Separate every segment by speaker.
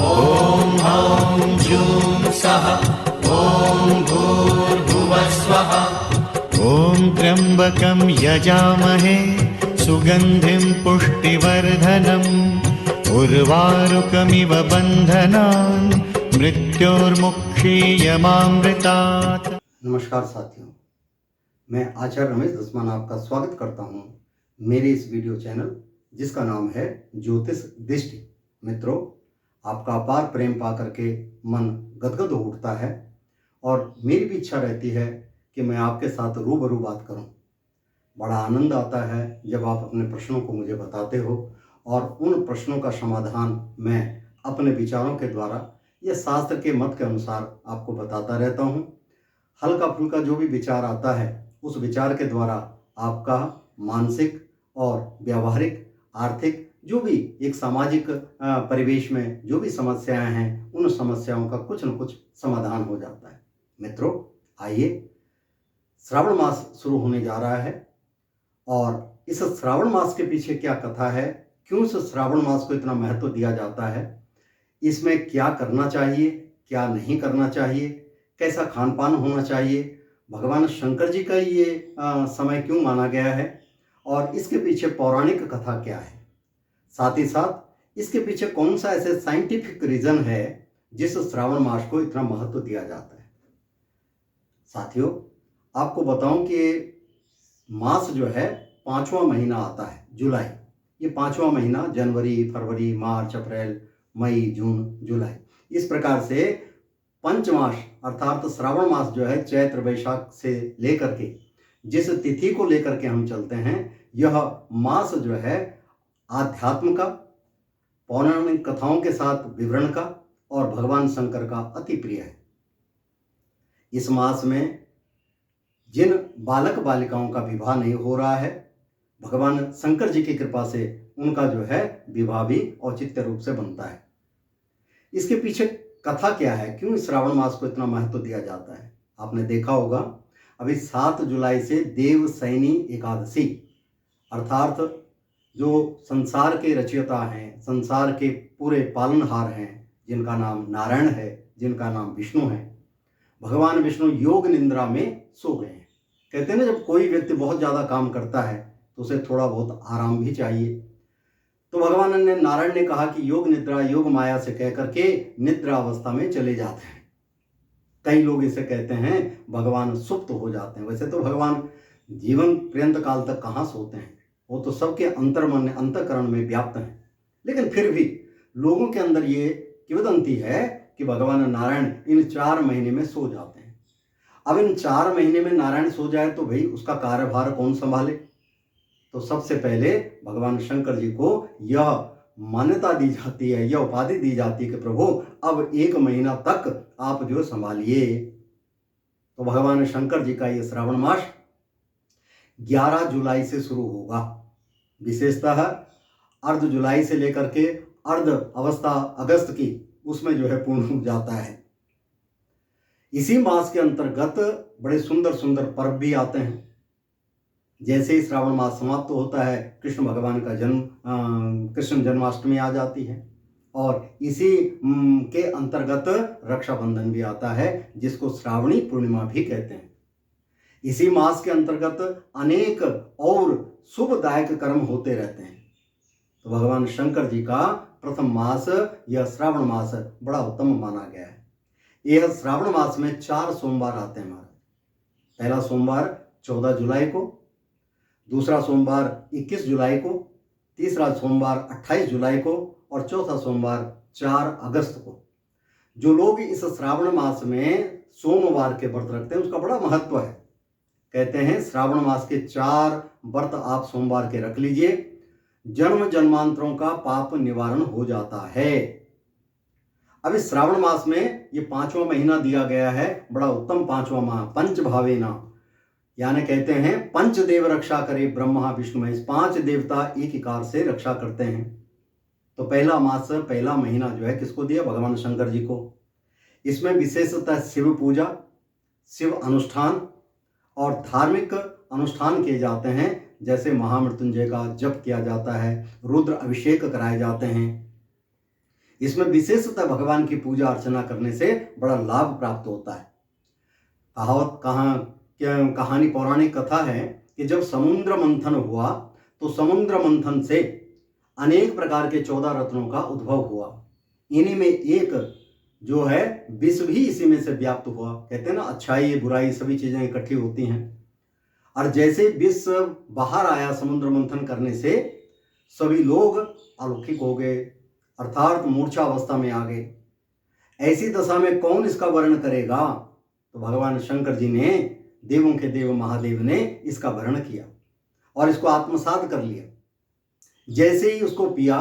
Speaker 1: ॐ हौं जूं सः ॐ भूर्भुवः स्वः।
Speaker 2: ॐ त्र्यम्बकं यजामहे सुगन्धिं पुष्टिवर्धनम् उर्वारुकमिव बन्धनान् मृत्योर्मुक्षीयमामृतात्।
Speaker 3: नमस्कार साथियों, मैं आचार्य रमेश दसमान आपका स्वागत करता हूं मेरे इस वीडियो चैनल जिसका नाम है ज्योतिष दृष्टि। मित्रों, आपका अपार प्रेम पा करके मन गदगद हो उठता है और मेरी भी इच्छा रहती है कि मैं आपके साथ रूबरू बात करूं। बड़ा आनंद आता है जब आप अपने प्रश्नों को मुझे बताते हो और उन प्रश्नों का समाधान मैं अपने विचारों के द्वारा या शास्त्र के मत के अनुसार आपको बताता रहता हूं। हल्का फुल्का जो भी विचार आता है उस विचार के द्वारा आपका मानसिक और व्यावहारिक आर्थिक जो भी एक सामाजिक परिवेश में जो भी समस्याएं हैं उन समस्याओं का कुछ न कुछ समाधान हो जाता है। मित्रों, आइए, श्रावण मास शुरू होने जा रहा है और इस श्रावण मास के पीछे क्या कथा है, क्यों इस श्रावण मास को इतना महत्व दिया जाता है, इसमें क्या करना चाहिए, क्या नहीं करना चाहिए, कैसा खान पान होना चाहिए, भगवान शंकर जी का ये समय क्यों माना गया है और इसके पीछे पौराणिक कथा क्या है, साथ ही साथ इसके पीछे कौन सा ऐसे साइंटिफिक रीजन है जिस श्रावण मास को इतना महत्व दिया जाता है। साथियों, आपको बताऊं कि मास जो है पांचवा महीना आता है, जुलाई। ये पांचवा महीना जनवरी, फरवरी, मार्च, अप्रैल, मई, जून, जुलाई, इस प्रकार से पंचमास अर्थात श्रावण मास जो है चैत्र वैशाख से लेकर के जिस तिथि को लेकर के हम चलते हैं, यह मास जो है आध्यात्म का, पौराणिक कथाओं के साथ विवरण का और भगवान शंकर का अति प्रिय है। इस मास में जिन बालक बालिकाओं का विवाह नहीं हो रहा है, भगवान शंकर जी की कृपा से उनका जो है विवाह भी औचित्य रूप से बनता है। इसके पीछे कथा क्या है, क्यों इस श्रावण मास को इतना महत्व दिया जाता है। आपने देखा होगा अभी 7 जुलाई से देवशयनी एकादशी अर्थात जो संसार के रचयिता हैं, संसार के पूरे पालनहार हैं, जिनका नाम नारायण है, जिनका नाम विष्णु है, भगवान विष्णु योग निद्रा में सो गए हैं। कहते हैं ना, जब कोई व्यक्ति बहुत ज़्यादा काम करता है तो उसे थोड़ा बहुत आराम भी चाहिए। तो भगवान ने, नारायण ने कहा कि योग निद्रा योग माया से कह करके निद्रा अवस्था में चले जाते हैं। कई लोग इसे कहते हैं भगवान सुप्त हो जाते हैं। वैसे तो भगवान जीवन पर्यंत काल तक कहाँ सोते हैं, वो तो सबके अंतर्मन अंतःकरण में व्याप्त हैं। लेकिन फिर भी लोगों के अंदर ये किंवदंती है कि भगवान नारायण इन 4 महीने में सो जाते हैं। अब इन 4 महीने में नारायण सो जाए तो भाई उसका कार्यभार कौन संभाले। तो सबसे पहले भगवान शंकर जी को यह मान्यता दी जाती है, यह उपाधि दी जाती है कि प्रभु अब 1 महीना तक आप जो संभालिए। तो भगवान शंकर जी का ये श्रावण मास 11 जुलाई से शुरू होगा। विशेषतः अर्ध जुलाई से लेकर के अर्ध अवस्था अगस्त की उसमें जो है पूर्ण हो जाता है। इसी मास के अंतर्गत बड़े सुंदर सुंदर पर्व भी आते हैं। जैसे ही श्रावण मास समाप्त होता है, कृष्ण भगवान का जन्म, कृष्ण जन्माष्टमी आ जाती है और इसी के अंतर्गत रक्षाबंधन भी आता है, जिसको श्रावणी पूर्णिमा भी कहते हैं। इसी मास के अंतर्गत अनेक और शुभदायक कर्म होते रहते हैं। तो भगवान शंकर जी का प्रथम मास यह श्रावण मास बड़ा उत्तम माना गया है। यह श्रावण मास में 4 सोमवार आते हैं महाराज। पहला सोमवार 14 जुलाई को, दूसरा सोमवार 21 जुलाई को, तीसरा सोमवार 28 जुलाई को और चौथा सोमवार 4 अगस्त को। जो लोग इस श्रावण मास में सोमवार के व्रत रखते हैं उसका बड़ा महत्व है। कहते हैं श्रावण मास के 4 व्रत आप सोमवार के रख लीजिए, जन्म जन्मांतरों का पाप निवारण हो जाता है। अब इस श्रावण मास में ये 5वां महीना दिया गया है, बड़ा उत्तम 5वां माह, पंच भावेना, यानी कहते हैं पंचदेव रक्षा करे ब्रह्मा विष्णु महेश। 5 देवता एक ही कार से रक्षा करते हैं। तो पहला मास, पहला महीना जो है किसको दिया, भगवान शंकर जी को। इसमें विशेषतः शिव पूजा, शिव अनुष्ठान और धार्मिक अनुष्ठान किए जाते हैं। जैसे महामृत्युंजय का जप किया जाता है, रुद्र अभिषेक कराए जाते हैं। इसमें विशेषतः भगवान की पूजा अर्चना करने से बड़ा लाभ प्राप्त होता है। कहानी पौराणिक कथा है कि जब समुद्र मंथन हुआ तो समुद्र मंथन से अनेक प्रकार के 14 रत्नों का उद्भव हुआ। इन्हीं में एक जो है विष भी इसी में से व्याप्त हुआ। कहते हैं ना, अच्छाई बुराई सभी चीजें इकट्ठी होती हैं। और जैसे विष बाहर आया समुद्र मंथन करने से, सभी लोग अलौकिक हो गए, अर्थात मूर्छा अवस्था में आ गए। ऐसी दशा में कौन इसका वर्णन करेगा? तो भगवान शंकर जी ने, देवों के देव महादेव ने इसका वर्णन किया और इसको आत्मसात कर लिया। जैसे ही उसको पिया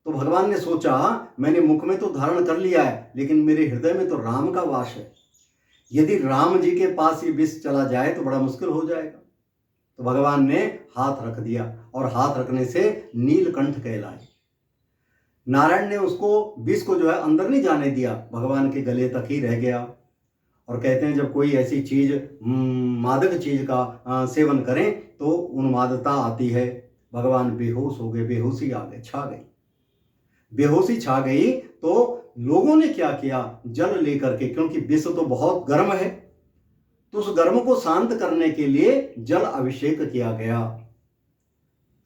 Speaker 3: तो भगवान ने सोचा, मैंने मुख में तो धारण कर लिया है, लेकिन मेरे हृदय में तो राम का वास है। यदि राम जी के पास ये विष चला जाए तो बड़ा मुश्किल हो जाएगा। तो भगवान ने हाथ रख दिया और हाथ रखने से नीलकंठ कहलाए। नारायण ने उसको विष को जो है अंदर नहीं जाने दिया, भगवान के गले तक ही रह गया। और कहते हैं जब कोई ऐसी चीज मादक चीज का सेवन करें तो उन्मादता आती है। भगवान बेहोश हो गए, बेहोशी आ गए, छा गई। बेहोशी छा गई तो लोगों ने क्या किया, जल लेकर के, क्योंकि विष तो बहुत गर्म है, तो उस गर्म को शांत करने के लिए जल अभिषेक किया गया।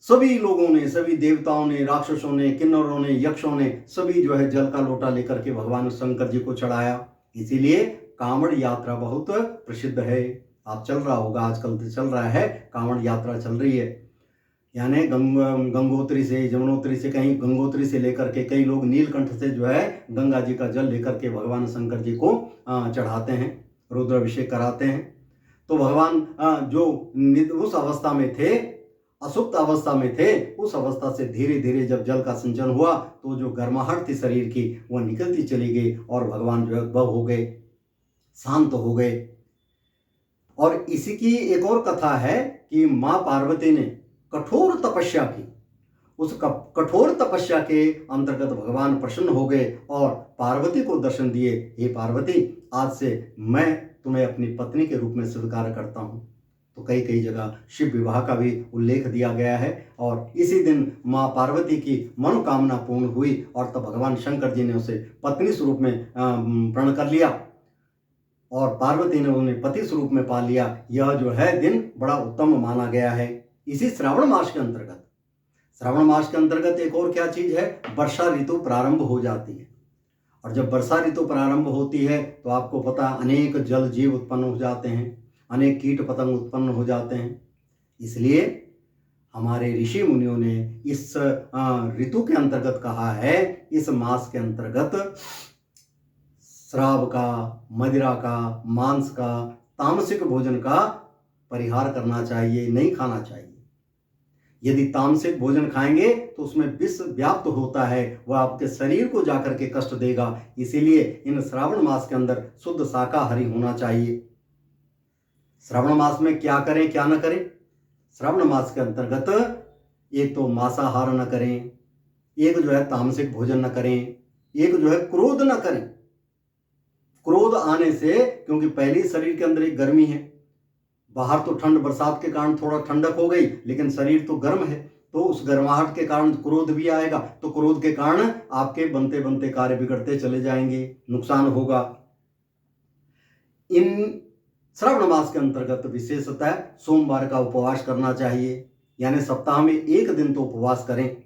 Speaker 3: सभी लोगों ने, सभी देवताओं ने, राक्षसों ने, किन्नरों ने, यक्षों ने, सभी जो है जल का लोटा लेकर के भगवान शंकर जी को चढ़ाया। इसीलिए कांवड़ यात्रा बहुत प्रसिद्ध है। आप चल रहा होगा, आजकल तो चल रहा है, कांवड़ यात्रा चल रही है। यानी गंगोत्री से, जमुनोत्री से, कहीं गंगोत्री से लेकर के कई लोग नीलकंठ से जो है गंगा जी का जल लेकर के भगवान शंकर जी को चढ़ाते हैं, रुद्राभिषेक कराते हैं। तो भगवान जो उस अवस्था में थे, असुप्त अवस्था में थे, उस अवस्था से धीरे धीरे जब जल का सिंचन हुआ तो जो गर्माहट थी शरीर की वो निकलती चली गई और भगवान जो है उद्भव हो गए, शांत हो गए। और इसी की एक और कथा है कि माँ पार्वती ने कठोर तपस्या की। उस कठोर तपस्या के अंतर्गत भगवान प्रसन्न हो गए और पार्वती को दर्शन दिए। हे पार्वती, आज से मैं तुम्हें अपनी पत्नी के रूप में स्वीकार करता हूँ। तो कई कई जगह शिव विवाह का भी उल्लेख दिया गया है और इसी दिन माँ पार्वती की मनोकामना पूर्ण हुई और तब भगवान शंकर जी ने उसे पत्नी स्वरूप में प्रण कर लिया और पार्वती ने उन्हें पति स्वरूप में पा लिया। यह जो है दिन बड़ा उत्तम माना गया है। इसी श्रावण मास के अंतर्गत एक और क्या चीज है, वर्षा ऋतु प्रारंभ हो जाती है। और जब वर्षा ऋतु प्रारंभ होती है तो आपको पता, अनेक जल जीव उत्पन्न हो जाते हैं, अनेक कीट पतंग उत्पन्न हो जाते हैं। इसलिए हमारे ऋषि मुनियों ने इस ऋतु के अंतर्गत कहा है, इस मास के अंतर्गत श्राव का, मदिरा का, मांस का, तामसिक भोजन का परिहार करना चाहिए, नहीं खाना चाहिए। यदि तामसिक भोजन खाएंगे तो उसमें विष व्याप्त होता है, वह आपके शरीर को जाकर के कष्ट देगा। इसीलिए इन श्रावण मास के अंदर शुद्ध शाकाहारी होना चाहिए। श्रावण मास में क्या करें क्या न करें? श्रावण मास के अंतर्गत एक तो मांसाहार न करें, एक जो है तामसिक भोजन न करें, एक जो है क्रोध न करें। क्रोध आने से, क्योंकि पहले ही शरीर के अंदर एक गर्मी है, बाहर तो ठंड, बरसात के कारण थोड़ा ठंडक हो गई, लेकिन शरीर तो गर्म है, तो उस गर्माहट के कारण क्रोध भी आएगा। तो क्रोध के कारण आपके बनते बनते कार्य बिगड़ते चले जाएंगे, नुकसान होगा। इन श्रावण मास के अंतर्गत विशेषतः सोमवार का उपवास करना चाहिए, यानी सप्ताह में एक दिन तो उपवास करें,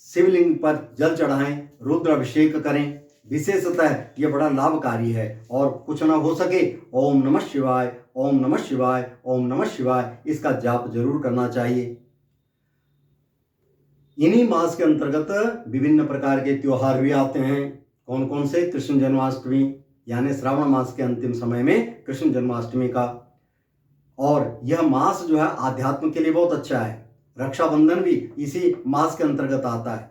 Speaker 3: शिवलिंग पर जल चढ़ाएं, रुद्राभिषेक करें। विशेषतः यह बड़ा लाभकारी है। और कुछ ना हो सके, ओम नमः शिवाय, ओम नमः शिवाय, ओम नमः शिवाय, इसका जाप जरूर करना चाहिए। इन्हीं मास के अंतर्गत विभिन्न प्रकार के त्योहार भी आते हैं। कौन कौन से? कृष्ण जन्माष्टमी, यानी श्रावण मास के अंतिम समय में कृष्ण जन्माष्टमी का। और यह मास जो है आध्यात्म के लिए बहुत अच्छा है। रक्षाबंधन भी इसी मास के अंतर्गत आता है,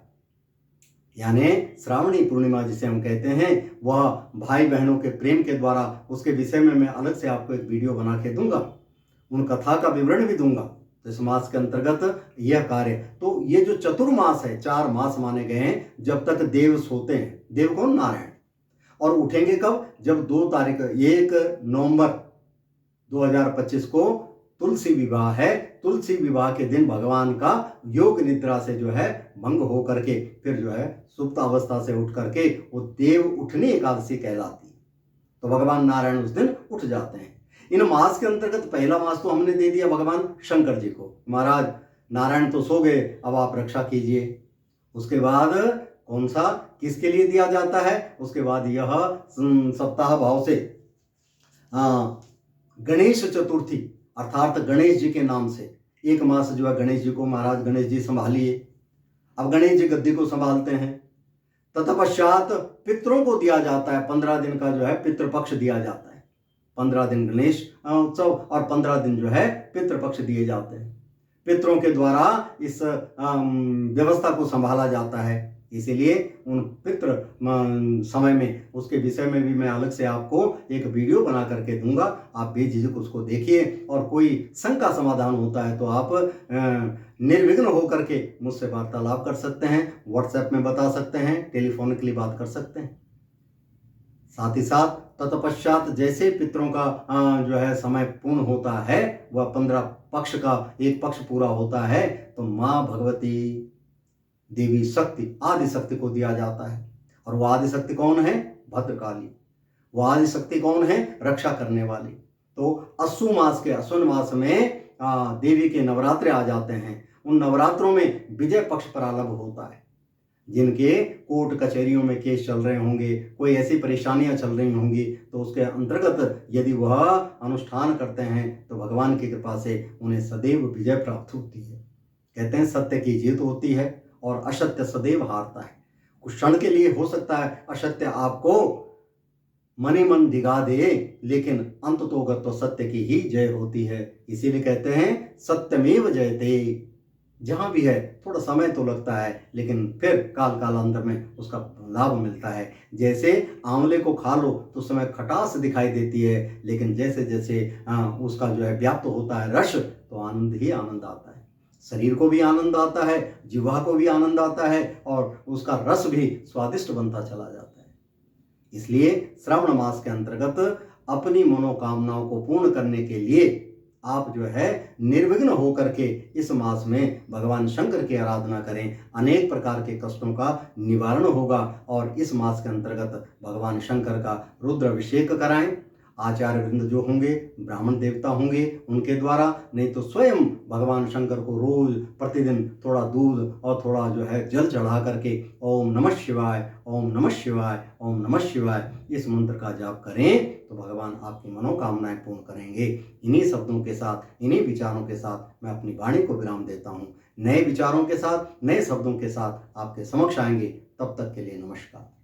Speaker 3: यानी श्रावणी पूर्णिमा जिसे हम कहते हैं, वह भाई बहनों के प्रेम के द्वारा, उसके विषय में मैं अलग से आपको एक वीडियो बना के दूंगा, उन कथा का विवरण भी दूंगा। तो इस मास के अंतर्गत यह कार्य, तो ये जो चतुर्मास है, 4 मास माने गए हैं जब तक देव सोते हैं। देव कौन? नारायण। और उठेंगे कब? जब 1 नवंबर 2025 को तुलसी विवाह है। तुलसी विवाह के दिन भगवान का योग निद्रा से जो है भंग हो करके फिर जो है सुप्त अवस्था से उठ करके वो देव उठनी एकादशी कहलाती है। तो भगवान नारायण उस दिन उठ जाते हैं। इन मास के अंतर्गत पहला मास तो हमने दे दिया भगवान शंकर जी को, महाराज नारायण तो सो गए, अब आप रक्षा कीजिए। उसके बाद कौन सा किसके लिए दिया जाता है? उसके बाद यह सप्ताह भाव से गणेश चतुर्थी अर्थात गणेश जी के नाम से एक मास जो है गणेश जी को, महाराज गणेश जी संभालिए। अब गणेश जी गद्दी को संभालते हैं। तत्पश्चात पितरों को दिया जाता है, 15 दिन का जो है पितृपक्ष दिया जाता है। 15 दिन गणेश उत्सव और 15 दिन जो है पितृपक्ष दिए जाते हैं। पितरों के द्वारा इस व्यवस्था को संभाला जाता है। इसीलिए उन पितृ समय में उसके विषय में भी मैं अलग से आपको एक वीडियो बना करके दूंगा, आप बेझिझक उसको देखिए। और कोई शंका समाधान होता है तो आप निर्विघ्न होकर के मुझसे वार्तालाप कर सकते हैं, व्हाट्सएप में बता सकते हैं, टेलीफोनिकली बात कर सकते हैं। साथ ही साथ तत्पश्चात जैसे पितरों का जो है समय पूर्ण होता है, वह 15 पक्ष का एक पक्ष पूरा होता है, तो माँ भगवती देवी शक्ति आदि शक्ति को दिया जाता है। और वो आदि शक्ति कौन है? भद्रकाली। वो आदि शक्ति कौन है? रक्षा करने वाली। तो अस्सु मास के अश्विन मास में देवी के नवरात्रे आ जाते हैं। उन नवरात्रों में विजय पक्ष प्रारंभ होता है। जिनके कोर्ट कचहरियों में केस चल रहे होंगे, कोई ऐसी परेशानियां चल रही होंगी, तो उसके अंतर्गत यदि वह अनुष्ठान करते हैं तो भगवान की कृपा से उन्हें सदैव विजय प्राप्त होती है। कहते हैं सत्य की जीत होती है और असत्य सदैव हारता है। कुछ क्षण के लिए हो सकता है असत्य आपको मनी मन दिगा दे, लेकिन अंततोगत तो सत्य की ही जय होती है। इसीलिए कहते हैं सत्यमेव जयते। जहां भी है थोड़ा समय तो लगता है, लेकिन फिर कालांतर में उसका लाभ मिलता है। जैसे आंवले को खा लो तो समय खटास दिखाई देती है, लेकिन जैसे जैसे उसका जो है व्याप्त होता है रस, तो आनंद ही आनंद आता है। शरीर को भी आनंद आता है, जिह्वा को भी आनंद आता है, और उसका रस भी स्वादिष्ट बनता चला जाता है। इसलिए श्रावण मास के अंतर्गत अपनी मनोकामनाओं को पूर्ण करने के लिए आप जो है निर्विघ्न होकर के इस मास में भगवान शंकर की आराधना करें। अनेक प्रकार के कष्टों का निवारण होगा। और इस मास के अंतर्गत भगवान शंकर का रुद्राभिषेक कराएं। आचार्य वृंद जो होंगे, ब्राह्मण देवता होंगे, उनके द्वारा, नहीं तो स्वयं भगवान शंकर को रोज प्रतिदिन थोड़ा दूध और थोड़ा जो है जल चढ़ा करके ओम नमः शिवाय, ओम नमः शिवाय, ओम नमः शिवाय इस मंत्र का जाप करें तो भगवान आपकी मनोकामनाएं पूर्ण करेंगे। इन्हीं शब्दों के साथ, इन्हीं विचारों के साथ मैं अपनी वाणी को विराम देता हूँ। नए विचारों के साथ, नए शब्दों के साथ आपके समक्ष आएंगे। तब तक के लिए नमस्कार।